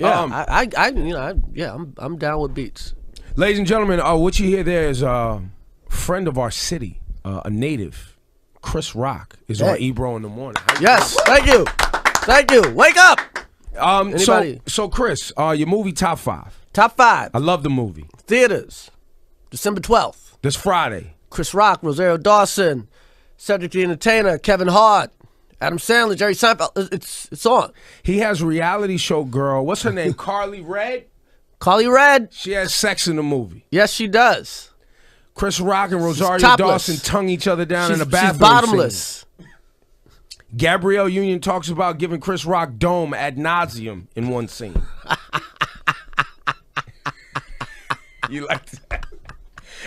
Yeah, I'm down with beats. Ladies and gentlemen, what you hear there is a friend of our city, a native, Chris Rock, is on Ebro in the morning. Yes, thank you. Wake up. So Chris, your movie Top 5. Top 5. I love the movie. Theaters, December 12th. This Friday. Chris Rock, Rosario Dawson, Cedric the Entertainer, Kevin Hart, Adam Sandler, Jerry Seinfeld. It's on. He has reality show girl. What's her name? Carly Red? Carly Red. She has sex in the movie. Yes, she does. Chris Rock and Rosario Dawson tongue each other down in the bathroom. She's bottomless. Scene. Gabrielle Union talks about giving Chris Rock dome ad nauseum in one scene. You like that?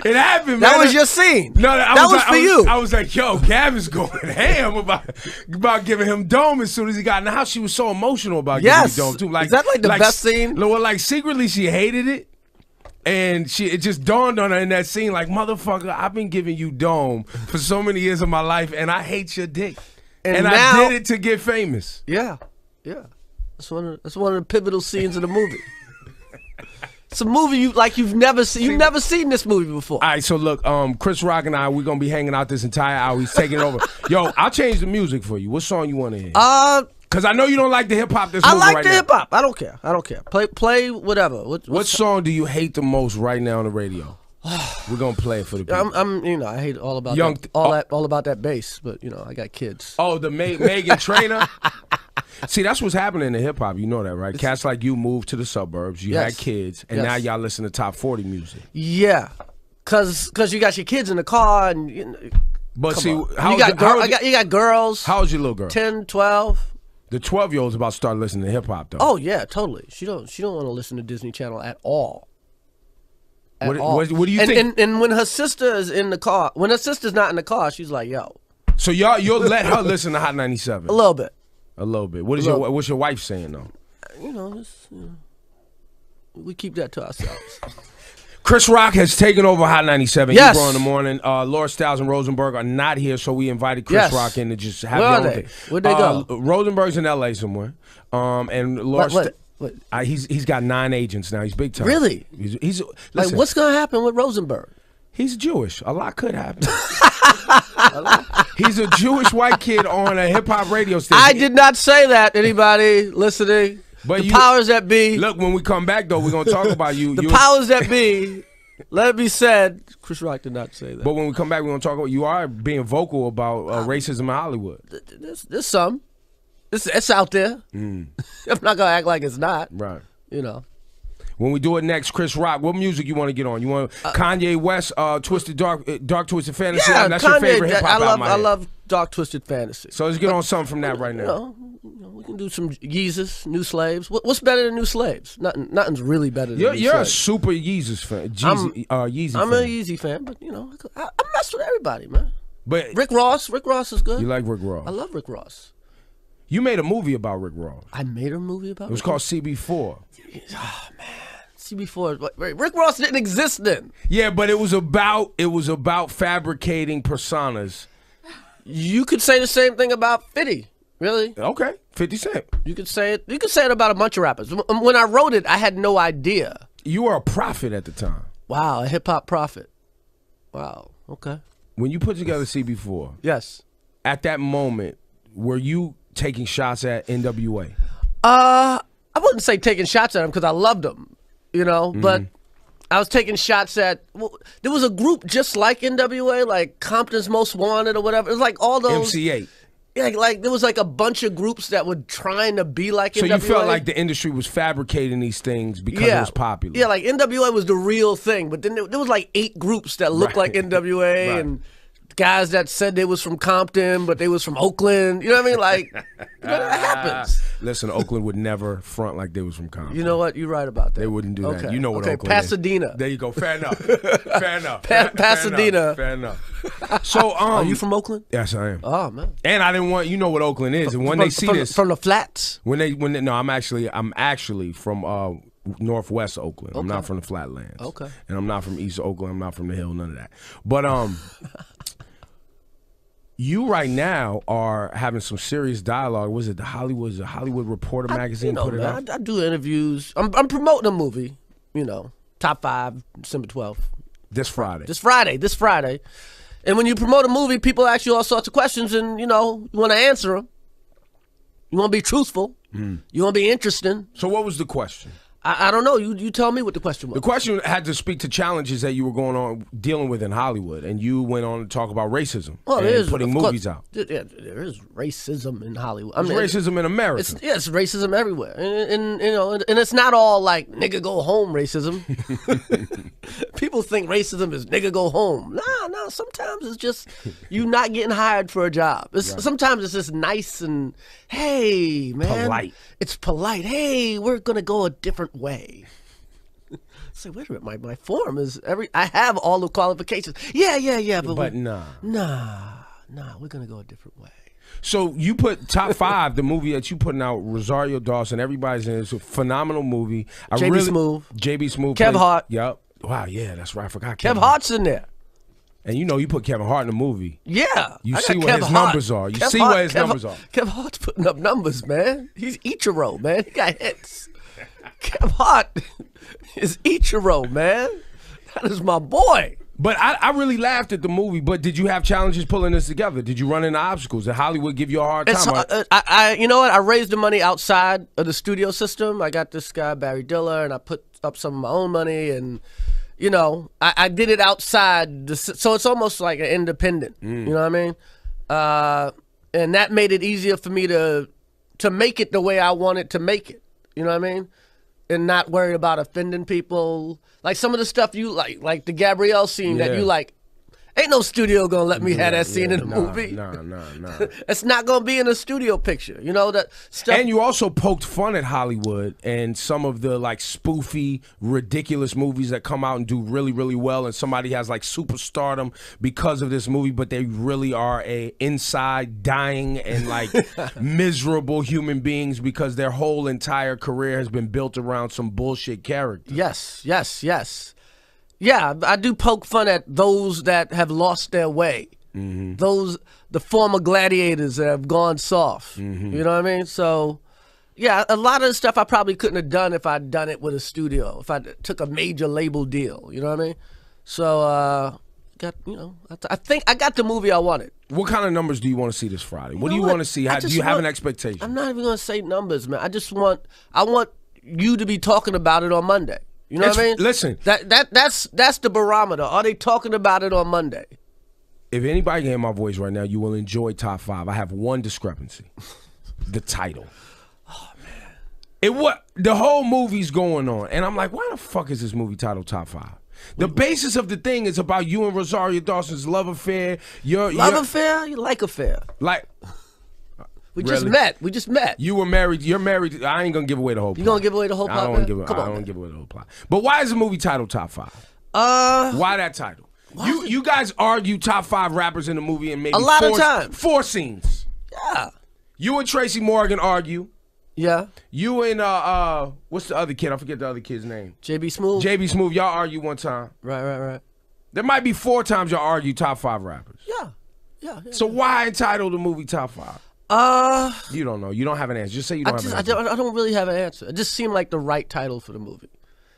It happened, man. That was your scene. No, that was for you. I was like, yo, Gab is going ham about giving him dome as soon as he got in the house. She was so emotional about giving me dome, too. Is that like the best scene? Well, like, secretly, she hated it. And it just dawned on her in that scene, like, motherfucker, I've been giving you dome for so many years of my life, and I hate your dick. And now, I did it to get famous. Yeah. That's one of the pivotal scenes of the movie. It's a movie you've never seen. You've never seen this movie before. All right, so look, Chris Rock and we're gonna be hanging out this entire hour. He's taking over. Yo, I'll change the music for you. What song you want to hear? Because I know you don't like the hip hop. I like the hip hop. I don't care. Play whatever. What song do you hate the most right now on the radio? We're gonna play it for the people. I hate all about all about that bass, but I got kids. Oh, the Megan Trainor. See, that's what's happening in hip hop. You know that, right? Cats like you moved to the suburbs. You had kids, and now y'all listen to top 40 music. Yeah, cause you got your kids in the car, and but see, you got girls. How's your little girl? 10, 12. The 12-year-old's about to start listening to hip hop, though. Oh yeah, totally. She don't want to listen to Disney Channel at all. What do you think? And when her sister is in the car, when her sister's not in the car, she's like, "Yo." So you'll let her listen to Hot 97? A little bit. A little bit. What's your wife saying though? We keep that to ourselves. Chris Rock has taken over Hot 97. Yes. Ebro in the morning. Laura Stiles and Rosenberg are not here, so we invited Chris Rock in to just have Where their are own they? thing. Where'd they go? Rosenberg's in L.A. somewhere. And Laura. What? He's got 9 agents now. He's big time. Really? He's like, what's gonna happen with Rosenberg? He's Jewish. A lot could happen. He's a Jewish white kid on a hip hop radio station. I did not say that. Anybody listening? But the powers that be. Look, when we come back though, we're gonna talk about you. The powers that be. Let it be said, Chris Rock did not say that. But when we come back, we're gonna talk about you are being vocal about racism in Hollywood. There's some. It's out there. I'm not gonna act like it's not. Right. When we do it next, Chris Rock, what music you want to get on? You want Kanye West, Twisted Dark Twisted Fantasy? Yeah, that's Kanye, your favorite hip hop album. I love Dark Twisted Fantasy. So let's get on something from that right now. We can do some Yeezus, New Slaves. What's better than New Slaves? Nothing's really better than New Slaves. You're a super Yeezus fan. Yeezy I'm a Yeezy fan, but I mess with everybody, man. But Rick Ross is good. You like Rick Ross? I love Rick Ross. You made a movie about Rick Ross. I made a movie about. It was called CB4. Oh man, CB4. Rick Ross didn't exist then. Yeah, but it was about fabricating personas. You could say the same thing about 50. Really? Okay, 50 Cent. You could say it. You could say it about a bunch of rappers. When I wrote it, I had no idea. You were a prophet at the time. Wow, a hip hop prophet. Wow. Okay. When you put together CB4, yes. At that moment, were you taking shots at N.W.A? I wouldn't say taking shots at him because I loved him, but I was taking shots at. There was a group just like N.W.A, like Compton's Most Wanted or whatever. It was like all those. MC8. Yeah, like there was like a bunch of groups that were trying to be like N.W.A. So you felt like the industry was fabricating these things because it was popular. Yeah, like N.W.A was the real thing, but then there was like 8 groups that looked like N.W.A and guys that said they was from Compton, but they was from Oakland. You know what I mean? Like, that happens. Listen, Oakland would never front like they was from Compton. You know what? You're right about that. They wouldn't do that. You know what Oakland Pasadena. Is. There you go. Fair enough. Fair enough. Pasadena. Fair enough. So, are you from Oakland? Yes, I am. Oh man. And I didn't want what Oakland is, and when they see this from the flats. No, I'm actually from Northwest Oakland. I'm not from the Flatlands. Okay. And I'm not from East Oakland. I'm not from the Hill. None of that. But You right now are having some serious dialogue. Was it the Hollywood Reporter magazine put it out? I do interviews. I'm promoting a movie. Top 5, December 12th. This Friday. This Friday. And when you promote a movie, people ask you all sorts of questions, and you want to answer them. You want to be truthful. You want to be interesting. So what was the question? I don't know. You tell me what the question was. The question had to speak to challenges that you were dealing with in Hollywood, and you went on to talk about racism and putting movies out. Yeah, there is racism in Hollywood. There's racism in America. It's racism everywhere, and it's not all like nigga go home racism. People think racism is nigga go home. No. Sometimes it's just you not getting hired for a job. Sometimes it's just nice and hey man, polite. It's polite. Hey, we're gonna go a different way. Say, wait a minute, my form is I have all the qualifications. Yeah, but nah, we're gonna go a different way. So you put top 5, the movie that you putting out, Rosario Dawson. Everybody's in it. It's a phenomenal movie. JB Smoove, Kev Hart. Yep. Wow, yeah, that's right. I forgot. Kev Hart's in there. And you put Kevin Hart in the movie. Yeah. You see what his numbers are. You see what his numbers are. Kev Hart's putting up numbers, man. He's Ichiro, man. He got hits. Kev Hart is Ichiro, man. That is my boy. But I really laughed at the movie. But did you have challenges pulling this together? Did you run into obstacles? Did Hollywood give you a hard time? You know what? I raised the money outside of the studio system. I got this guy, Barry Diller, and I put up some of my own money. And, I did it outside. So it's almost like an independent. You know what I mean? And that made it easier for me to make it the way I wanted to make it. You know what I mean? And not worry about offending people. Like some of the stuff you like the Gabrielle scene that you like. Ain't no studio gonna let me have that scene in the movie. No. It's not gonna be in a studio picture. That stuff. And you also poked fun at Hollywood and some of the spoofy, ridiculous movies that come out and do really, really well, and somebody has superstardom because of this movie, but they really are inside dying and miserable human beings because their whole entire career has been built around some bullshit character. Yes. Yeah, I do poke fun at those that have lost their way. The former gladiators that have gone soft. You know what I mean? So, yeah, a lot of the stuff I probably couldn't have done if I'd done it with a studio, if I took a major label deal. You know what I mean? So, I think I got the movie I wanted. What kind of numbers do you want to see this Friday? What do you want to see? Do you have an expectation? I'm not even going to say numbers, man. I want you to be talking about it on Monday. You know what I mean? Listen, that's the barometer. Are they talking about it on Monday? If anybody can hear my voice right now, you will enjoy top 5. I have one discrepancy: the title. Oh man, the whole movie's going on, and I'm like, why the fuck is this movie titled Top 5? The basis of the thing is about you and Rosario Dawson's love affair. Affair? You like affair? We just met. You were married. You're married. I ain't gonna give away the whole plot. You gonna give away the whole plot? I don't want to give away the whole plot. But why is the movie titled Top 5? Why that title? You guys argue top 5 rappers in the movie and maybe a lot of times. 4 scenes. Yeah. You and Tracy Morgan argue. Yeah. You and what's the other kid? I forget the other kid's name. JB Smoove. JB Smoove. Y'all argue one time. Right. There might be 4 times y'all argue top 5 rappers. Yeah. So why entitle the movie Top 5? You don't know. You don't have an answer. Just say you don't have an answer. I don't really have an answer. It just seemed like the right title for the movie.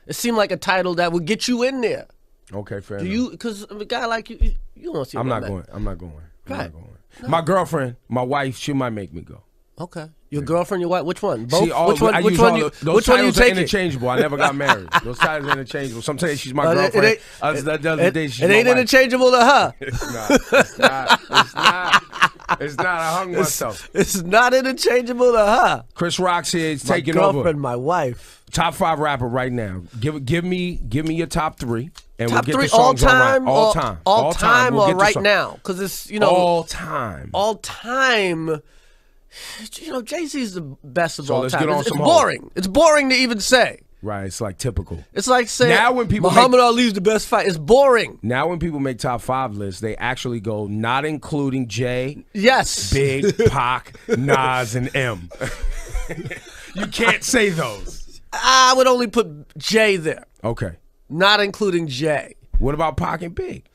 It seemed like a title that would get you in there. Okay, fair enough. Because a guy like you don't see. I'm not going. Right. No. My girlfriend, my wife, she might make me go. Okay. Your girlfriend, your wife, which one? Both? See, those titles are interchangeable. I never got married. Those titles are interchangeable. Some say she's my girlfriend. The other day she's my wife. It ain't interchangeable to her. It's not. It's not. I hung myself. It's not interchangeable to her. Chris Rock's here. He's taking over. My girlfriend, my wife. Top 5 rapper right now. Give me your top 3, and top we'll get 3 the songs all time, right. All time, or right now? Because it's all time. All time. Jay-Z's the best of all time. It's boring. It's boring to even say. Right, it's like typical. It's like saying now when people Muhammad Ali's the best fight. It's boring. Now when people make top 5 lists, they actually go not including Jay, yes, Big, Pac, Nas, and M. You can't say those. I would only put Jay there. Okay. Not including Jay. What about Pac and Big?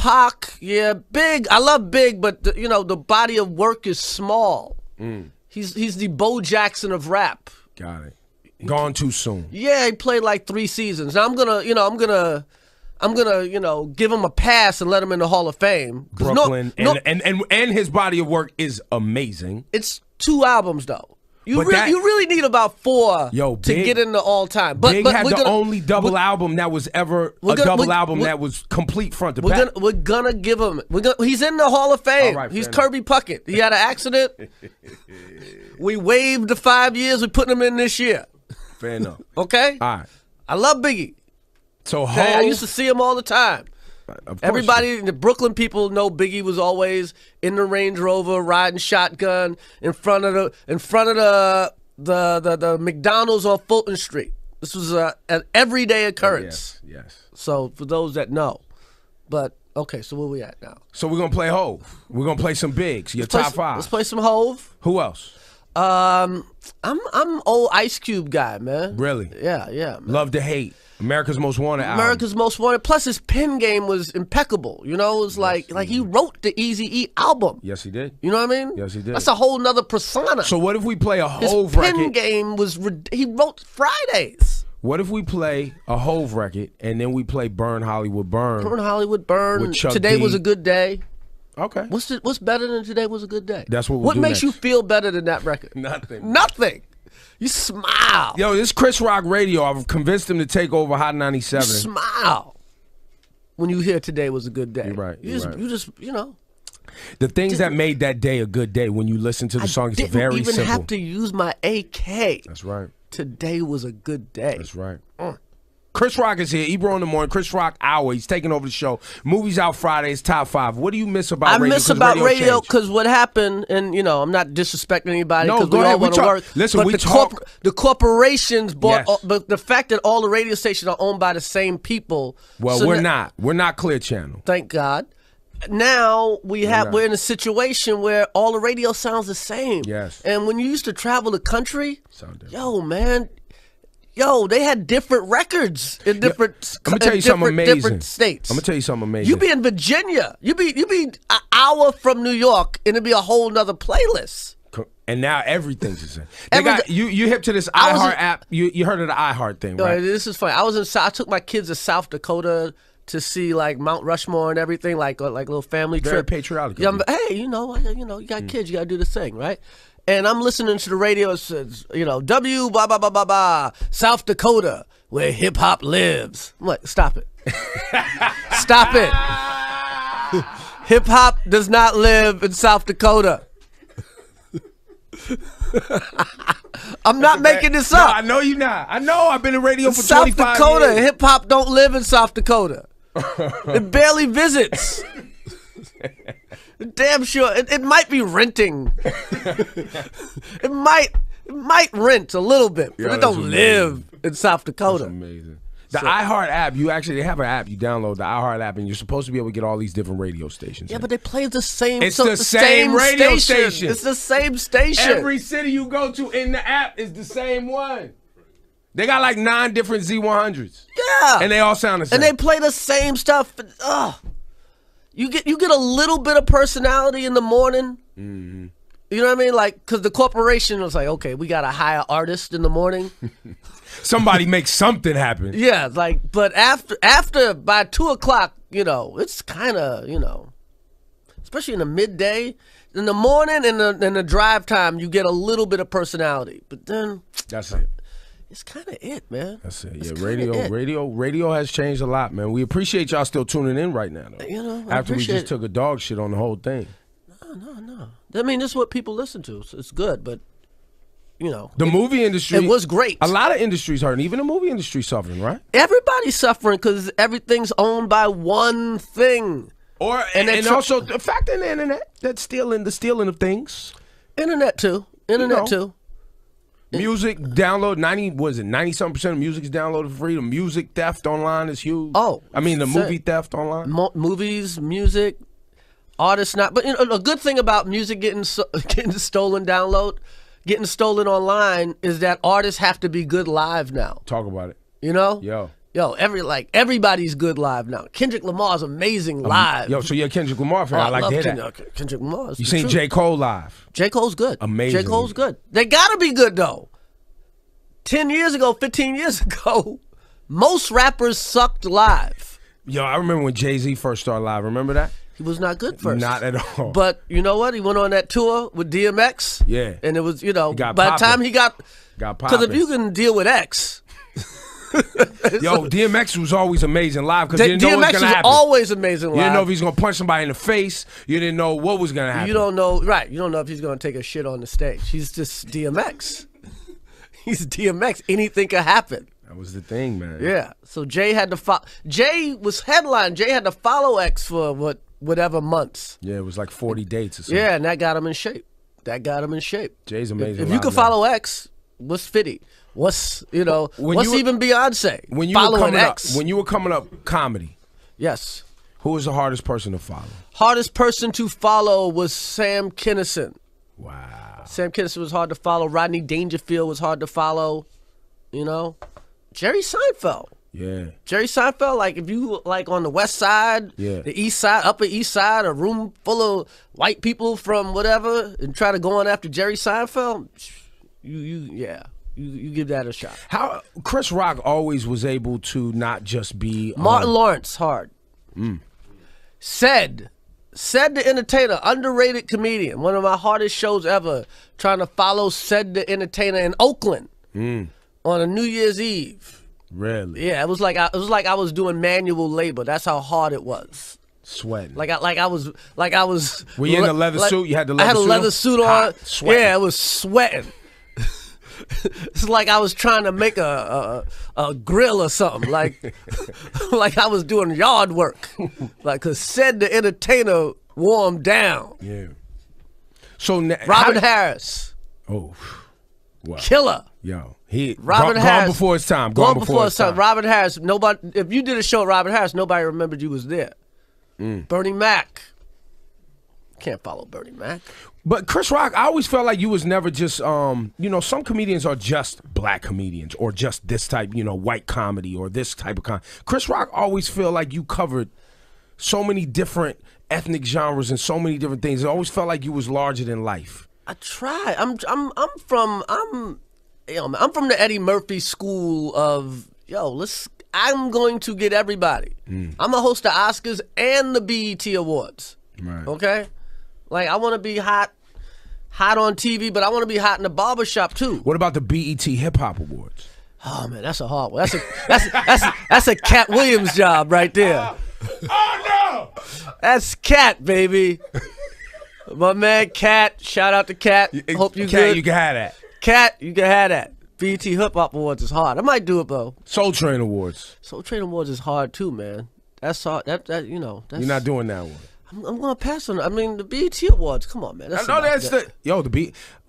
Pac, yeah, Big. I love Big, but the body of work is small. He's the Bo Jackson of rap. Got it. Gone too soon. Yeah, he played like 3 seasons. Now I'm gonna give him a pass and let him in the Hall of Fame. Brooklyn and his body of work is amazing. It's 2 albums though. You really need about 4 to get into all time. But Big had the only double album that was ever a double album that was complete front to back. We're gonna give him. He's in the Hall of Fame. Right, he's Kirby Puckett. He had an accident. We waived the 5 years. We're putting him in this year. Fair enough. Okay. All right. I love Biggie. So I used to see him all the time. Everybody, the Brooklyn people know Biggie was always in the Range Rover riding shotgun in front of the McDonald's on Fulton Street. This was an everyday occurrence. Yes. So for those that know, but okay, so where we at now? So we're gonna play HOF. We're gonna play some bigs. Your top 5. Let's play some HOF. Who else? I'm old Ice Cube guy, man. Really? Yeah, man. Love to Hate. America's Most Wanted album. America's Most Wanted. Plus his pen game was impeccable. It was like he wrote the Eazy-E album. Yes, he did. You know what I mean? Yes, he did. That's a whole nother persona. So what if we play a HOF record? His record? pen game was he wrote Fridays. What if we play a HOF record and then we play Burn Hollywood Burn? Burn Hollywood Burn. With Chuck Today D. Was a Good Day. Okay. What's better than Today Was a Good Day? That's what we'll What do makes next. you feel better than that record? Nothing. You smile. Yo, this Chris Rock Radio, I've convinced him to take over Hot 97. You smile when you hear Today Was a Good Day. You're right. You just The things that made that day a good day when you listen to the song, it's very didn't even simple. have to use my AK. That's right. Today was a good day. That's right. Chris Rock is here. Ebro in the morning. Chris Rock Hour. He's taking over the show. Movies out Fridays. Top 5. What do you miss about radio? I miss about radio because what happened, and I'm not disrespecting anybody because we all want to work. Listen, but the corporations bought. Yes. But the fact that all the radio stations are owned by the same people. Well, so we're not. We're not Clear Channel. Thank God. Now we're in a situation where all the radio sounds the same. Yes. And when you used to travel the country, they had different records in different. I'm gonna tell you something amazing. Different states. I'm gonna tell you something amazing. You be in Virginia. You be an hour from New York, and it'd be a whole nother playlist. And now everything's the same. They got you hip to this iHeart app. You heard of the iHeart thing, right? This is funny. I took my kids to South Dakota to see like Mount Rushmore and everything, like a little family Very trip. patriotic. Yeah, hey, you got kids, you gotta do this thing, right? And I'm listening to the radio. It says, W blah blah blah blah blah, South Dakota, where hip hop lives. I'm like, stop it, stop it. Hip hop does not live in South Dakota. I'm not making this up. No, I know you're not. I know. I've been in radio for South 25 Dakota. years. Hip hop don't live in South Dakota. It barely visits. Damn sure it might be renting. it might rent a little bit, but it don't live in South Dakota. That's amazing. The iHeart app, they have an app. You download the iHeart app, and you're supposed to be able to get all these different radio stations. Yeah, but they play the same. It's the same radio station. It's the same station. Every city you go to in the app is the same one. They got like 9 different Z100s. Yeah, and they all sound the same. And they play the same stuff. You get a little bit of personality in the morning. Mm-hmm. You know what I mean? Like, because the corporation was like, okay, we got to hire artists in the morning. Somebody makes something happen. Yeah, like, but after by 2:00, it's kind of, especially in the midday, in the morning and the drive time, you get a little bit of personality. But then that's it. It's kind of it, man. That's it. Yeah, radio has changed a lot, man. We appreciate y'all still tuning in right now, though. After we just took a dog shit on the whole thing. No. I mean, this is what people listen to. So it's good, but the movie industry. It was great. A lot of industries hurting. Even the movie industry suffering, right? Everybody's suffering because everything's owned by one thing. And also the fact in the internet that's stealing of things. Internet too. Too. Music download 90-something% of music is downloaded for free. The music theft online is huge. The movie theft online. Movies, music, artists not. But a good thing about music getting stolen getting stolen online is that artists have to be good live now. Talk about it. Yo. Yo, everybody's good live now. Kendrick Lamar's amazing live. Yo, so you're a Kendrick Lamar fan. I like to hear that. Kendrick Lamar. You seen J. Cole live? J. Cole's good. Amazing. J. Cole's good. They gotta be good though. 10 years ago, 15 years ago, most rappers sucked live. Yo, I remember when Jay-Z first started live. Remember that? He was not good first. Not at all. But you know what? He went on that tour with DMX. Yeah. And it was, by the poppin'. time he got poppin'. Because if you can deal with X. Yo, DMX was always amazing live because you didn't know what was going to happen. DMX was always amazing live. You didn't know if he was going to punch somebody in the face. You didn't know what was going to happen. You don't know, right. You don't know if he's going to take a shit on the stage. He's just DMX. He's DMX. Anything could happen. That was the thing, man. Yeah. So Jay had to follow. Jay was headline. Jay had to follow X for whatever months. Yeah, it was like 40 dates or something. Yeah, and that got him in shape. Jay's amazing. If you could follow X, what's 50? What's even Beyonce? Following X. When you were coming up, comedy. Yes. Who was the hardest person to follow? Hardest person to follow was Sam Kinison. Wow. Sam Kinison was hard to follow. Rodney Dangerfield was hard to follow. Jerry Seinfeld. Yeah. Jerry Seinfeld, like if you on the west side, the east side, upper east side, a room full of white people from whatever, and try to go on after Jerry Seinfeld, you give that a shot. How Chris Rock always was able to not just be Martin Lawrence, hard. Said the Entertainer, underrated comedian, one of my hardest shows ever, trying to follow Said the Entertainer in Oakland on a New Year's Eve. Really? Yeah, it was like I was doing manual labor. That's how hard it was. Sweating. Like I was. Were you in a leather suit? You had the leather suit. I had a leather suit on. Sweating. Yeah, it was sweating. It's like I was trying to make a grill or something. Like I was doing yard work. Like, cause Said the Entertainer wore him down. Yeah. So Robin Harris. Oh. Wow. Killer. Yo, he Robin gone Harris, before his time. Gone before his time. Robin Harris. Nobody. If you did a show at Robin Harris, nobody remembered you was there. Bernie Mac. Can't follow Bernie Mac. But Chris Rock, I always felt like you was never just, some comedians are just black comedians or just this type, white comedy or this type of comedy. Chris Rock always felt like you covered so many different ethnic genres and so many different things. It always felt like you was larger than life. I try. I'm from the Eddie Murphy school of I'm going to get everybody. I'm a host of Oscars and the BET Awards. Right. Okay? Like, I want to be hot on TV, but I want to be hot in the barbershop too. What about the BET Hip Hop Awards? Oh man, that's a hard one. That's a Cat Williams job right there. Oh no! That's Cat, baby. My man Cat, shout out to Cat. Hope you Cat, good. you can have that. Cat, you can have that. BET Hip Hop Awards is hard. I might do it though. Soul Train Awards. Soul Train Awards is hard too, man. That's hard. That's You're not doing that one. I'm gonna pass on. I mean, the BET Awards. Come on, man.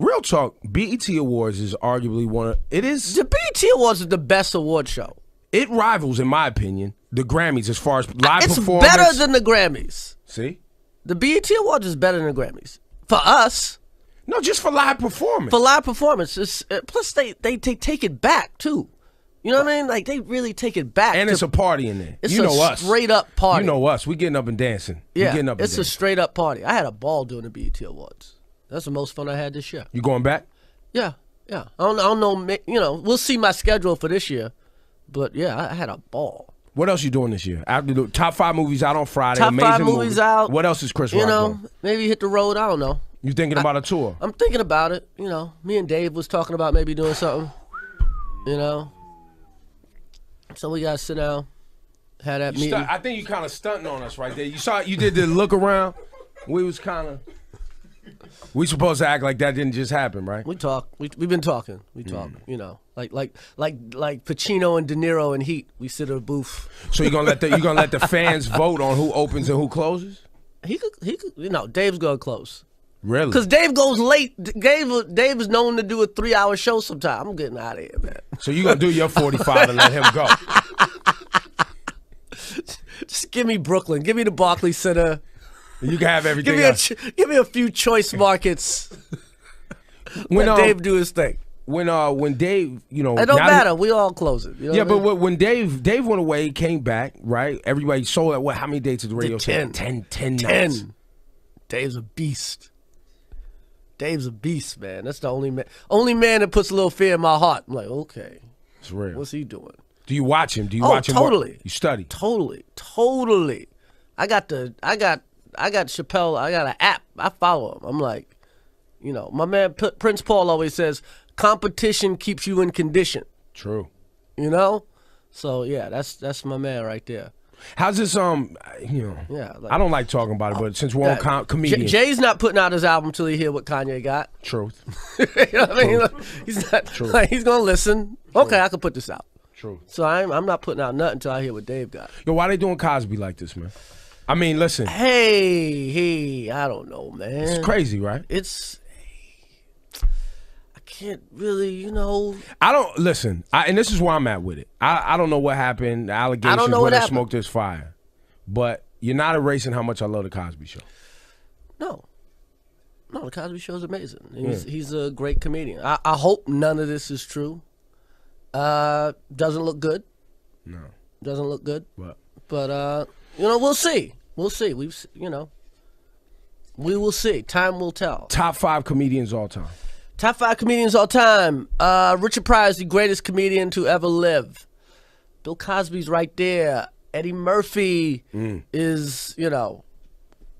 Real talk. BET Awards is arguably one of it is. The BET Awards is the best award show. It rivals, in my opinion, the Grammys as far as live performance. It's better than the Grammys. See, the BET Awards is better than the Grammys for us. No, just for live performance. For live performance, plus they take it back too. You know what I mean? Like, they really take it back. And it's a party in there. It's a straight up party. You know us. We getting up and dancing. Yeah, it's a straight up party. I had a ball doing the BET Awards. That's the most fun I had this year. You going back? Yeah. I don't know. We'll see my schedule for this year. But yeah, I had a ball. What else you doing this year? After the top 5 movies out on Friday. Top amazing 5 movies out. What else is Chris Rock doing? Maybe hit the road. I don't know. You thinking about a tour? I'm thinking about it. Me and Dave was talking about maybe doing something. So we gotta sit down, have that meeting. I think you kind of stunting on us right there. You did the look around. We supposed to act like that didn't just happen, right? We talk. We've been talking. We talk. Like Pacino and De Niro in Heat. We sit at a booth. So you gonna let the fans vote on who opens and who closes? He could. Dave's gonna close. Really? Because Dave goes late. Dave is known to do a 3-hour show sometime. I'm getting out of here, man. So you gonna do your 45 and let him go? Just give me Brooklyn. Give me the Barclays Center. You can have everything give me a few choice markets. Let Dave do his thing. when Dave, you know, it don't matter. We all close it. You know yeah, what I mean? but when Dave went away, came back, right? Everybody sold at what? How many dates at the radio? 10. 10 nights. Dave's a beast. Dave's a beast, man. That's the only man that puts a little fear in my heart. I'm like, okay, it's real. What's he doing? Do you watch him? Do you watch him? Totally. You study? Totally. I got Chapelle. I got an app. I follow him. I'm like, you know, my man Prince Paul always says, competition keeps you in condition. True. You know, so yeah, that's my man right there. How's this? You know, yeah. I don't like talking about it, but since we're on comedians, Jay's not putting out his album till he hear what Kanye got. Truth. You know what I mean? He's not. True. Like, he's gonna listen. True. Okay, I can put this out. True. So I'm not putting out nothing until I hear what Dave got. Yo, why they doing Cosby like this, man? I mean, listen. Hey, I don't know, man. It's crazy, right? I can't really, you know. I don't listen, and this is where I'm at with it. I don't know what happened. The allegations, I don't know what happened. Smoke this fire, but you're not erasing how much I love the Cosby Show. No, the Cosby Show is amazing. He's a great comedian. I hope none of this is true. Doesn't look good. No, doesn't look good. But you know, we'll see. We will see. Time will tell. Top 5 comedians all time. Top 5 comedians all time. Richard Pryor is the greatest comedian to ever live. Bill Cosby's right there. Eddie Murphy is, you know,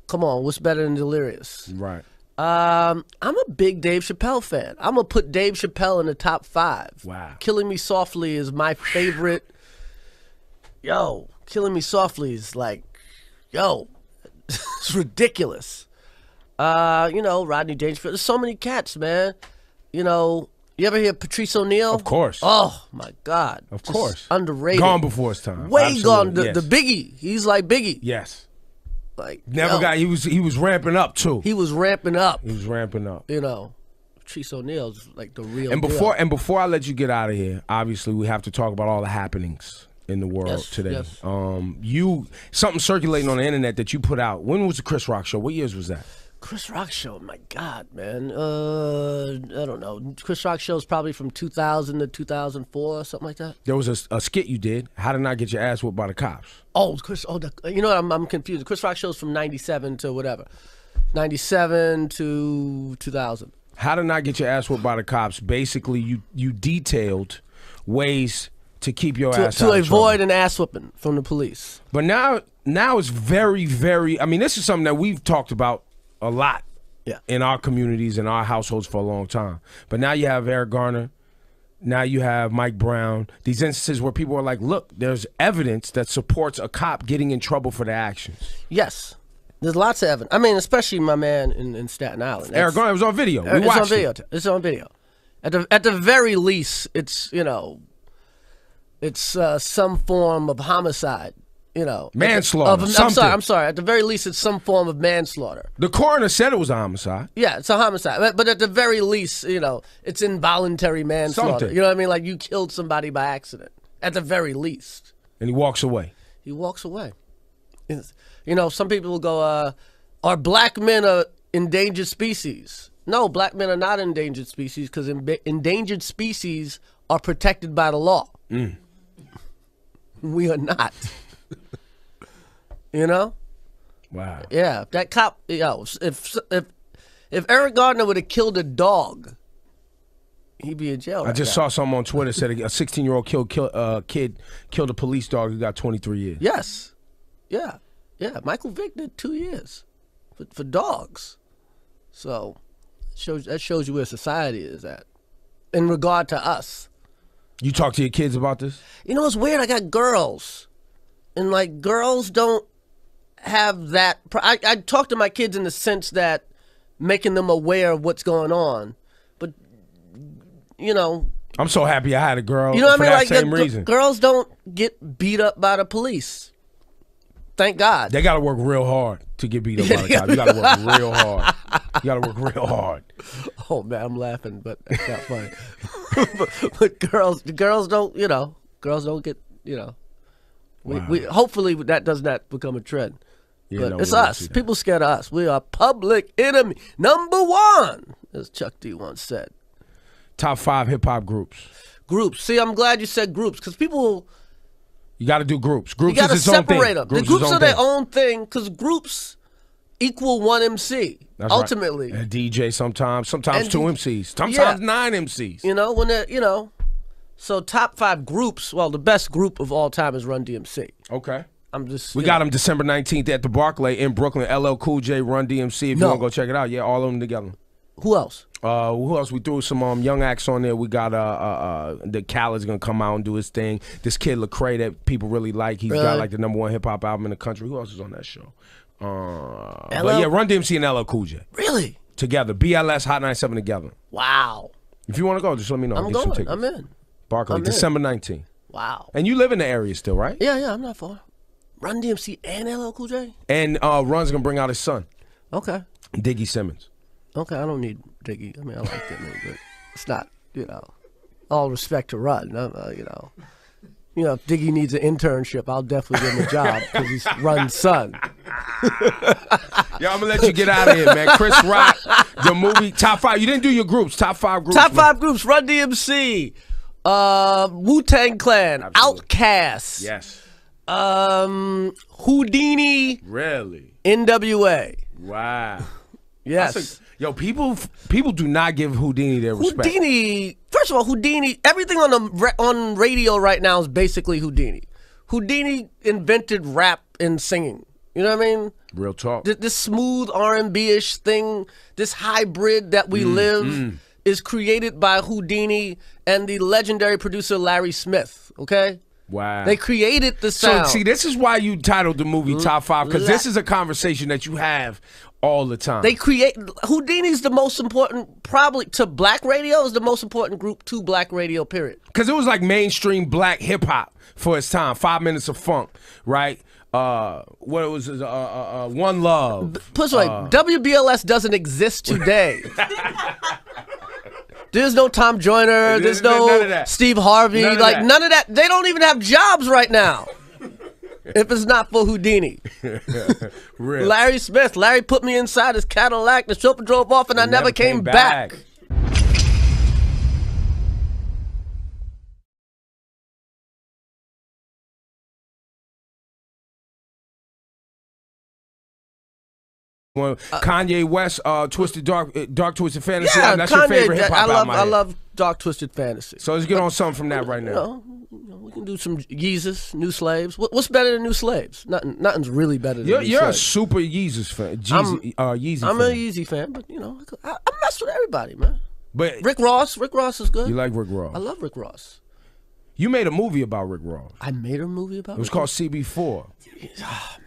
come on, what's better than Delirious? Right. I'm a big Dave Chappelle fan. I'm going to put Dave Chappelle in the top 5. Wow. Killing Me Softly is my favorite. Yo, Killing Me Softly is like, yo, it's ridiculous. You know, Rodney Dangerfield. There's so many cats, man. You know, you ever hear Patrice O'Neal? Of course. Oh, my God. Of Just course. underrated. Gone before his time. Way Absolutely. gone. Yes. The Biggie. He's like Biggie. Yes. Like Never got. He was ramping up too. He was ramping up. You know, Patrice O'Neal's like the real. And before I let you get out of here, obviously we have to talk about all the happenings in the world today. Yes. Something circulating on the internet that you put out. When was the Chris Rock show? What years was that? Chris Rock show, my God, man. I don't know. Chris Rock show is probably from 2000 to 2004 or something like that. There was a skit you did. How to not get your ass whooped by the cops. Oh, Chris. Oh, you know what? I'm confused. Chris Rock show's from 97 to whatever. 97 to 2000. How to not get your ass whooped by the cops. Basically, you detailed ways to keep your ass out to of avoid trouble. an ass whooping from the police. But now it's very, very. I mean, this is something that we've talked about a lot in our communities and our households for a long time. But now you have Eric Garner. Now you have Mike Brown. These instances where people are like, look, there's evidence that supports a cop getting in trouble for their actions. Yes. There's lots of evidence. I mean, especially my man in Staten Island. Eric Garner, it was on video. We watched it. It's on video. At the very least, it's, you know, it's some form of homicide. You know, manslaughter. I'm sorry. At the very least, it's some form of manslaughter. The coroner said it was a homicide. Yeah, it's a homicide. But at the very least, you know, it's involuntary manslaughter. Something. You know what I mean? Like you killed somebody by accident. At the very least. And he walks away. He walks away. You know, some people will go, are black men a endangered species? No, black men are not endangered species because endangered species are protected by the law. We are not. You know? Wow. Yeah, that cop. Yo, if Eric Gardner would have killed a dog, he'd be in jail. I just saw something on Twitter said a 16-year-old kid killed a police dog who got 23 years. Yes. Yeah. Michael Vick did 2 years for dogs. So that shows you where society is at in regard to us. You talk to your kids about this? You know, it's weird. I got girls, and like girls don't have that. I talk to my kids in the sense that making them aware of what's going on, but you know, I'm so happy I had a girl. You know what for I mean? that Like same reason. Girls don't get beat up by the police. Thank God. They got to work real hard to get beat up by the cops. You got to work real hard. You got to work real hard. Oh man, I'm laughing, but that's not funny. but girls don't. You know, girls don't get. You know, we hopefully that does not become a trend. Yeah, but no, it's us. People scared of us. We are public enemy #1, as Chuck D once said. Top 5 hip hop groups. Groups. See, I'm glad you said groups because people. You got to do groups. Groups you got to is its own thing. separate them. The groups are their own thing because groups equal one MC. That's ultimately. Right. A DJ sometimes and two MCs, sometimes 9 MCs. You know, when they're, so top 5 groups, well, the best group of all time is Run DMC. Okay. We got them December 19th at the Barclay in Brooklyn. LL Cool J, Run DMC. If you want to go check it out, yeah, all of them together. Who else? Who else? We threw some young acts on there. We got the Khaled's gonna come out and do his thing. This kid Lecrae that people really like. He's got like the #1 hip hop album in the country. Who else is on that show? But yeah, Run DMC and LL Cool J. Really? Together. BLS Hot 97 together. Wow. If you want to go, just let me know. I'm going. I'm in. Barclay, December 19th. Wow. And you live in the area still, right? Yeah, I'm not far. Run DMC and LL Cool J? And Run's gonna bring out his son. Okay. Diggy Simmons. Okay, I don't need Diggy. I mean, I like that name, but it's not, all respect to Run. If Diggy needs an internship, I'll definitely give him a job because he's Run's son. Yo, I'm gonna let you get out of here, man. Chris Rock, your movie, top 5. You didn't do your groups. Top 5 groups. Top 5 groups. Run DMC, Wu-Tang Clan, Outkast. Yes. Houdini. Really? N.W.A. Wow. Yes. Yo, people do not give Houdini their respect. Houdini, first of all, Houdini, everything on radio right now is basically Houdini. Houdini invented rap and singing. You know what I mean? Real talk. This smooth R&B-ish thing, this hybrid that we live is created by Houdini and the legendary producer Larry Smith, okay? Wow. They created the sound. So, see, this is why you titled the movie Top 5, because this is a conversation that you have all the time. Houdini's the most important, probably to black radio, is the most important group to black radio, period. Because it was like mainstream black hip-hop for its time. 5 Minutes of Funk, right? What it was, One Love. Put it away, WBLS doesn't exist today. There's no Tom Joyner. There's no Steve Harvey. None of that. They don't even have jobs right now. If it's not for Houdini. Real. Larry Smith. Larry put me inside his Cadillac. The chauffeur drove off and I never came back. Kanye West, Dark Twisted Fantasy. Yeah, that's Kanye, your favorite hip hop album. I love Dark Twisted Fantasy. So let's get on something from that right now. We can do some Yeezus, New Slaves. What's better than New Slaves? Nothing's really better than New Slaves. You're a super Yeezus fan. Yeezy I'm a Yeezy fan, but I mess with everybody, man. But Rick Ross is good. You like Rick Ross? I love Rick Ross. You made a movie about Rick Ross. I made a movie about. It was called CB4. Oh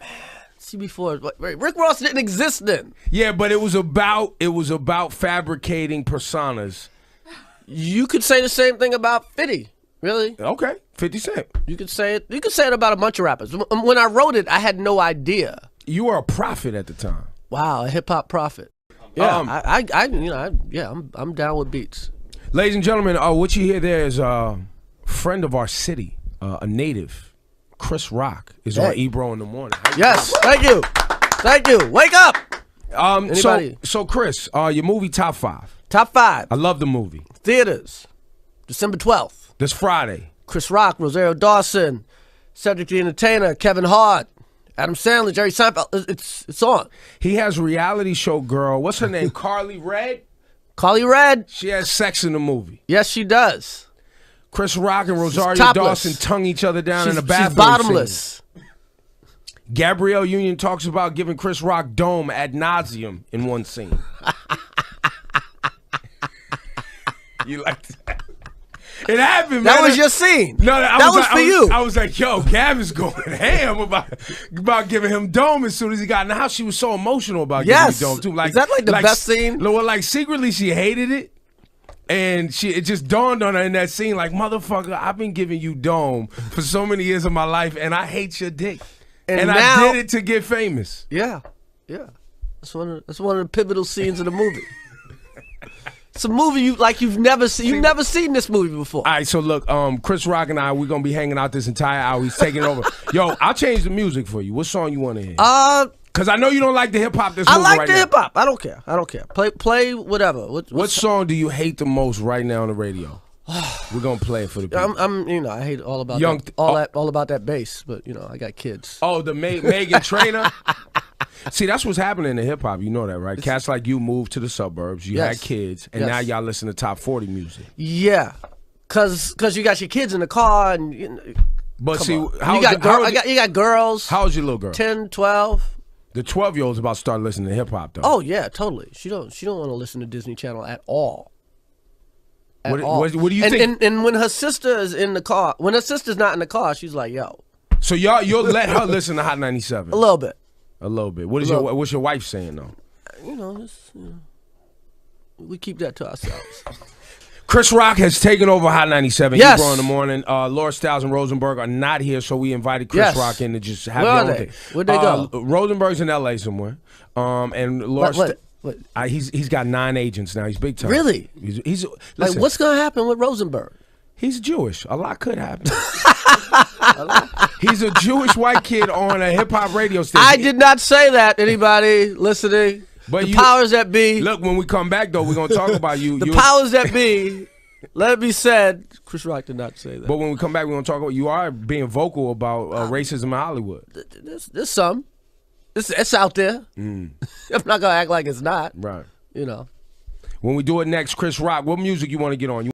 man. CB4. Rick Ross didn't exist then. Yeah, but it was about fabricating personas. You could say the same thing about 50. Really? Okay, 50 Cent. You could say it. You could say it about a bunch of rappers. When I wrote it, I had no idea. You were a prophet at the time. Wow, a hip hop prophet. Yeah, I'm down with beats. Ladies and gentlemen, what you hear there is a friend of our city, a native. Chris Rock is on Ebro in the morning. Yes, thank you. Wake up. So Chris, your movie Top 5. Top 5. I love the movie. Theaters, December 12th. This Friday. Chris Rock, Rosario Dawson, Cedric the Entertainer, Kevin Hart, Adam Sandler, Jerry Seinfeld. It's on. He has reality show girl. What's her name? Carly Red. Carly Red. She has sex in the movie. Yes, she does. Chris Rock and Rosario Dawson tongue each other down in the bathroom. She's bottomless. Scene. Gabrielle Union talks about giving Chris Rock dome ad nauseum in one scene. You like that? It happened, man. That was your scene. No, that was for you. I was like, yo, Gab is going ham about giving him dome as soon as he got in the house. She was so emotional about giving me dome, too. Is that like the best scene? Like, secretly, she hated it. And it just dawned on her in that scene, like, motherfucker, I've been giving you dome for so many years of my life, and I hate your dick. And now, I did it to get famous. Yeah. That's one of the pivotal scenes of the movie. It's a movie you've never seen. You've never seen this movie before. All right, so look, Chris Rock and we're gonna be hanging out this entire hour. He's taking over. Yo, I'll change the music for you. What song you want to hear? Because I know you don't like the hip hop that's I moving like right the now. hip hop. I don't care. I don't care. Play whatever. What song do you hate the most right now on the radio? We're gonna play it for the people. I hate all about all about that bass, but I got kids. Oh, the Megan Trainor. See, that's what's happening in hip hop. You know that, right? Cats like you moved to the suburbs. You had kids, and now y'all listen to top 40 music. Yeah, cause you got your kids in the car, and but see, you got girls. How's your little girl? 10, 12. The 12-year-old's about to start listening to hip hop, though. Oh yeah, totally. She don't want to listen to Disney Channel at all. What do you think? And when her sister is in the car, when her sister's not in the car, she's like, "Yo." So you'll let her listen to Hot 97? A little bit. A little bit. What's your wife saying though? We keep that to ourselves. Chris Rock has taken over Hot 97. Yes. Ebro in the morning. Laura Stiles and Rosenberg are not here, so we invited Chris Rock in to just have Where their are own they? Where'd they go? Rosenberg's in L.A. somewhere. And Laura. What? He's got 9 agents now. He's big time. Really? He's like, listen, what's gonna happen with Rosenberg? He's Jewish. A lot could happen. He's a Jewish white kid on a hip hop radio station. I did not say that. Anybody listening? But the powers that be. Look, when we come back though, we're gonna talk about you. The powers that be. Let it be said, Chris Rock did not say that. But when we come back, we're gonna talk about you are being vocal about racism in Hollywood. There's some. It's out there. I'm not gonna act like it's not. Right. When we do it next, Chris Rock, what music you want to get on?